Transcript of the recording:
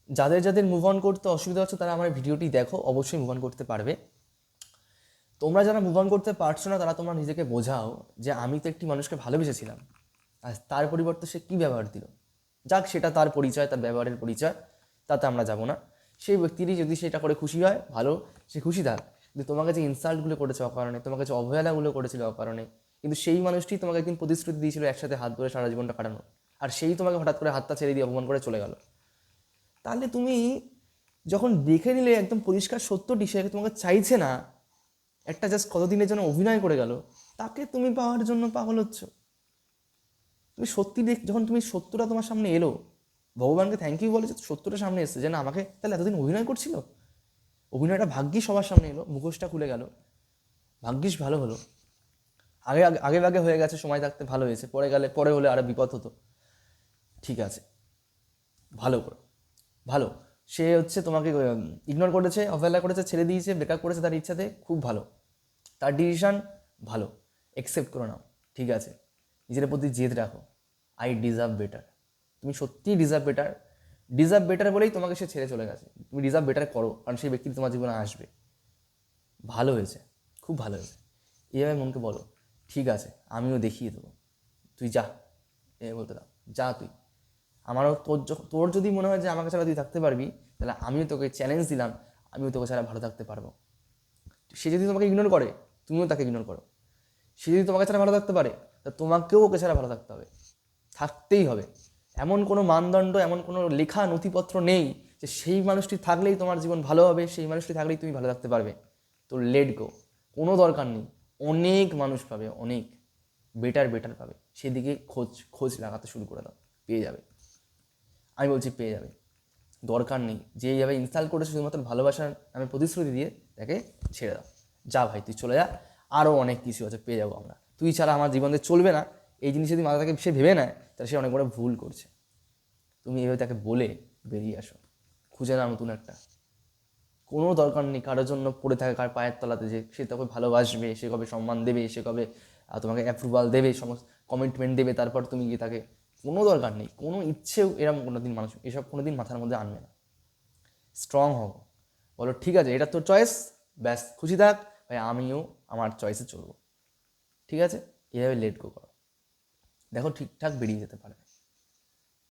যাদের যাদের move on করতে অসুবিধা হচ্ছে তারা আমার ভিডিওটি দেখো, অবশ্যই মুভ অন করতে পারবে। তোমরা যারা মুভ অন করতে পারছো না তারা তোমরা নিজেকে বোঝাও যে আমি তো একটি মানুষকে ভালোবেসেছিলাম, আর তার পরিবর্তে সে কী ব্যবহার দিল। যাক, সেটা তার পরিচয়, তার ব্যবহারের পরিচয়, তাতে আমরা যাব না। সেই ব্যক্তিরই যদি সেটা করে খুশি হয় ভালো, সে খুশি থাক। কিন্তু তোমাকে যে ইনসাল্টগুলো করেছে অকারণে, তোমাকে যে অবহেলাগুলো করেছিল অকারণে, কিন্তু সেই মানুষটি তোমাকে একদিন প্রতিশ্রুতি দিয়েছিল একসাথে হাত ধরে সারা জীবনটা কাটানো, আর সেই তোমাকে হঠাৎ করে হাতটা ছেড়ে দিয়ে অপমান করে চলে গেল। তাহলে তুমি যখন দেখে নিলে একদম পরিষ্কার সত্যটি, সে তোমাকে চাইছে না, একটা জাস্ট কতদিনের জন্য অভিনয় করে গেল, তাকে তুমি পাওয়ার জন্য পাগল হচ্ছ। তুমি সত্যি যখন তুমি সত্যটা তোমার সামনে এলো, ভগবানকে থ্যাংক ইউ বলে যে সত্যটা সামনে এসেছে, যে না আমাকে তাহলে এতদিন অভিনয় করছিল, অভিনয়টা ভাগ্যিস সবার সামনে এলো, মুখোশটা খুলে গেল, ভাগ্যিস ভালো হলো। আগে আগে আগে আগে হয়ে গেছে, সময় থাকতে ভালো হয়েছে, পরে হলে আরো বিপদ হতো। ঠিক আছে, ভালো করো, ভালো। সে হচ্ছে তোমাকে ইগনোর করেছে, অবহেলা করেছে, ছেড়ে দিয়েছে, ব্রেকআপ করেছে তার ইচ্ছাতে, খুব ভালো, তার ডিসিশন ভালো, অ্যাকসেপ্ট করে নাও। ঠিক আছে, নিজের প্রতি জেদ রাখো, আই ডিজার্ভ বেটার। তুমি সত্যিই ডিজার্ভ বেটার, ডিজার্ভ বেটার বলেই তোমাকে সে ছেড়ে চলে গেছে। তুমি ডিজার্ভ বেটার করো, কারণ সেই ব্যক্তি তোমার জীবনে আসবে। ভালো হয়েছে, খুব ভালো হয়েছে। এইভাবে মনকে বলো, ঠিক আছে আমিও দেখিয়ে দেবো, তুই যা, এ বলতে দাও, যা তুই। আমারও তোর যদি মনে হয় যে আমাকে ছাড়া তুই থাকতে পারবি, তাহলে আমিও তোকে চ্যালেঞ্জ দিলাম, আমিও তোকে ছাড়া ভালো থাকতে পারবো। সে যদি তোমাকে ইগনোর করে, তুমিও তাকে ইগনোর করো। সে যদি তোমাকে ছাড়া ভালো থাকতে পারে, তা তোমাকেও ওকে ছাড়া ভালো থাকতে হবে, থাকতেই হবে। এমন কোনো মানদণ্ড, এমন কোনো লেখা নথিপত্র নেই যে সেই মানুষটি থাকলেই তোমার জীবন ভালো হবে, সেই মানুষটি থাকলেই তুমি ভালো থাকতে পারবে। তো লেট গো, কোনো দরকার নেই। অনেক মানুষ পাবে, অনেক বেটার বেটার পাবে, সেদিকে খোঁজ খোঁজ লাগাতে শুরু করে দাও, পেয়ে যাবে। আমি বলছি পেয়ে যাবে, দরকার নেই যে এইভাবে ইনস্টল করেছে শুধুমাত্র ভালোবাসার নামে প্রতিশ্রুতি দিয়ে, তাকে ছেড়ে দাও। যা ভাই তুই চলে যা, আরও অনেক কিছু আছে, পেয়ে যাবো আমরা। তুই ছাড়া আমার জীবনে চলবে না, এই জিনিস যদি মাথা থেকে সে ভেবে নেয়, তাহলে সে অনেক বড় ভুল করছে। তুমি এভাবে তাকে বলে বেরিয়ে আসো, খুঁজে নাও নতুন একটা। কোনো দরকার নেই কারোর জন্য পড়ে থাকে কার পায়ের তলাতে, যে সে তোকে ভালোবাসবে, সে কবে সম্মান দেবে, সে কবে তোমাকে অ্যাপ্রুভাল দেবে, সমস্ত কমিটমেন্ট দেবে, তারপর তুমি গিয়ে তাকে। কোনো দরকার নেই, কোনো ইচ্ছেও এরকম কোনো দিন মানুষ এসব কোনো দিন মাথার মধ্যে আনবে না। স্ট্রং হও, বলো ঠিক আছে এটা তোর চয়েস, ব্যাস খুশি থাক ভাই, আমিও আমার চয়েসে চলবো। ঠিক আছে, এভাবে লেট গো করো, দেখো ঠিকঠাক বেরিয়ে যেতে পারে।